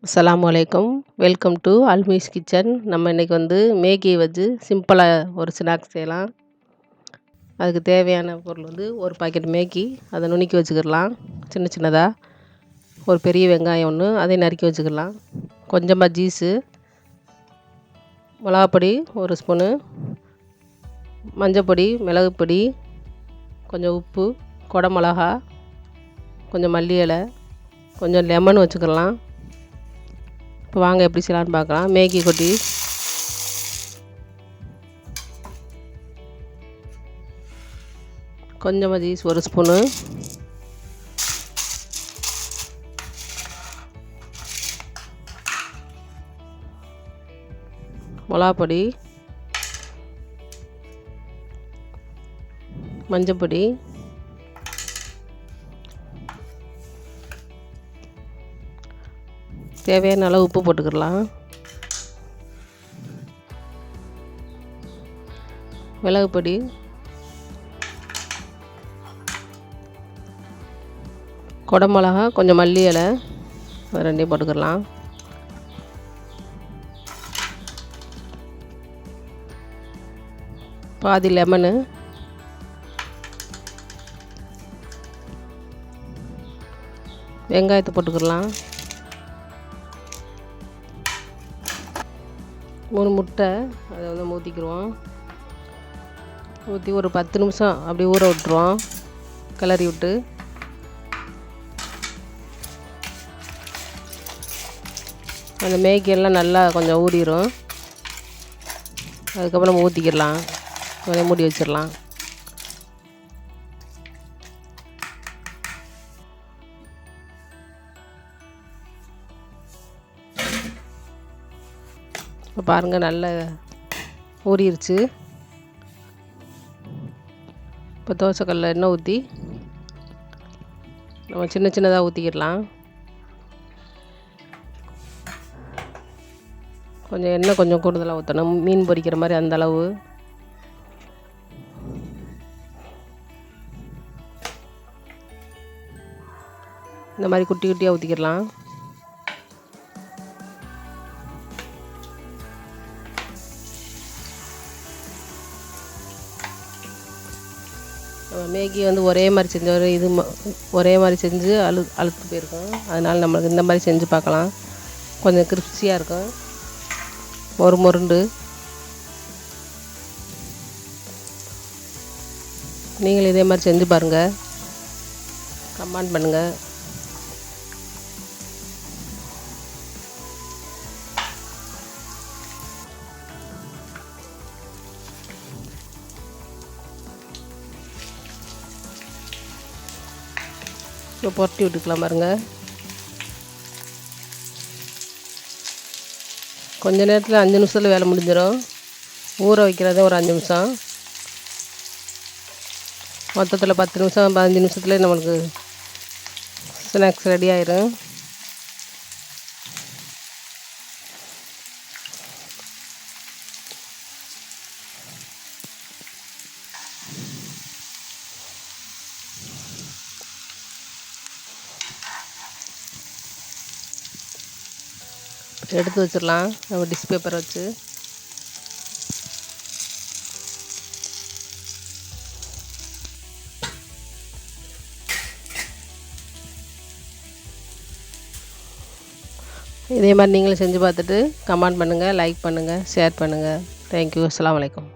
அஸ்ஸலாமு அலைக்கும். Welcome to முய்ஸ் கிச்சன். நம்ம இன்றைக்கி வந்து மேகியை வச்சு சிம்பிளாக ஒரு ஸ்நாக்ஸ் செய்யலாம். அதுக்கு தேவையான பொருள் வந்து ஒரு பாக்கெட் மேகி, அதை நுணுக்கி வச்சுக்கிடலாம் சின்ன சின்னதாக. ஒரு பெரிய வெங்காயம் ஒன்று, அதை நறுக்கி வச்சுக்கிடலாம். கொஞ்சமாக ஜீஸு, மிளகாப்பொடி ஒரு ஸ்பூனு, மஞ்சப்பொடி, மிளகுப்பொடி, கொஞ்சம் உப்பு, குடமிளகா, கொஞ்சம் மல்லி இலை, கொஞ்சம் லெமன் வச்சுக்கிடலாம். இப்போ வாங்க எப்படி செய்யலான்னு பார்க்கலாம். மேகி கொட்டி கொஞ்சமாக ஜீஸ் ஒரு ஸ்பூனு, மிளகாப்பொடி, மஞ்சப்பொடி, தேவையான அளவு உப்பு போட்டுக்கிடலாம். மிளகு பொடி, குடமிளகா, கொஞ்சம் மல்லி இலை, அது ரெண்டையும் போட்டுக்கிடலாம். பாதி லெமனு, வெங்காயத்தை போட்டுக்கிடலாம். 3 முட்டை, அதை வந்து ஊற்றிக்கிடுவோம். ஊற்றி ஒரு 10 நிமிஷம் அப்படி ஊற விட்டுருவோம், கிளறி விட்டு. அந்த மேகியெல்லாம் நல்லா கொஞ்சம் ஊறிடும். அதுக்கப்புறம் நம்ம ஊற்றிக்கிடலாம், கொஞ்சம் மூடி வச்சிடலாம். இப்போ பாருங்கள், நல்லா ஊறிடுச்சு. இப்போ தோசைக்கல்லில் எண்ணெய் ஊற்றி நம்ம சின்ன சின்னதாக ஊற்றிக்கிடலாம். கொஞ்சம் எண்ணெய் கொஞ்சம் கூடுதலாக ஊற்றணும், மீன் பொரிக்கிற மாதிரி அந்த அளவு. இந்த மாதிரி குட்டி குட்டியாக ஊற்றிக்கிடலாம். மேகி வந்து ஒரே மாதிரி செஞ்ச ஒரே மாதிரி செஞ்சு அழுத்து போயிருக்கோம். அதனால் நம்மளுக்கு இந்த மாதிரி செஞ்சு பார்க்கலாம். கொஞ்சம் கிரிப்ஸியாக இருக்கும், மொறுண்டு. நீங்களும் இதே மாதிரி செஞ்சு பாருங்கள், கமெண்ட் பண்ணுங்கள். இப்போ புரட்டி விட்டுக்கலாம் பாருங்கள். கொஞ்ச நேரத்தில் 5 நிமிஷத்தில் வேலை முடிஞ்சிடும். ஊற வைக்கிறதே ஒரு 5 நிமிஷம். மொத்தத்தில் 10 நிமிஷம் 15 நிமிஷத்துலேயே நம்மளுக்கு ஸ்நாக்ஸ் ரெடி ஆயிரும். எடுத்து வச்சிடலாம் நம்ம டிஷ் பேப்பரை வச்சு. இதே மாதிரி நீங்களும் செஞ்சு பார்த்துட்டு கமெண்ட் பண்ணுங்கள், லைக் பண்ணுங்கள், ஷேர் பண்ணுங்கள். தேங்க்யூ. அஸ்ஸலாமு அலைக்கும்.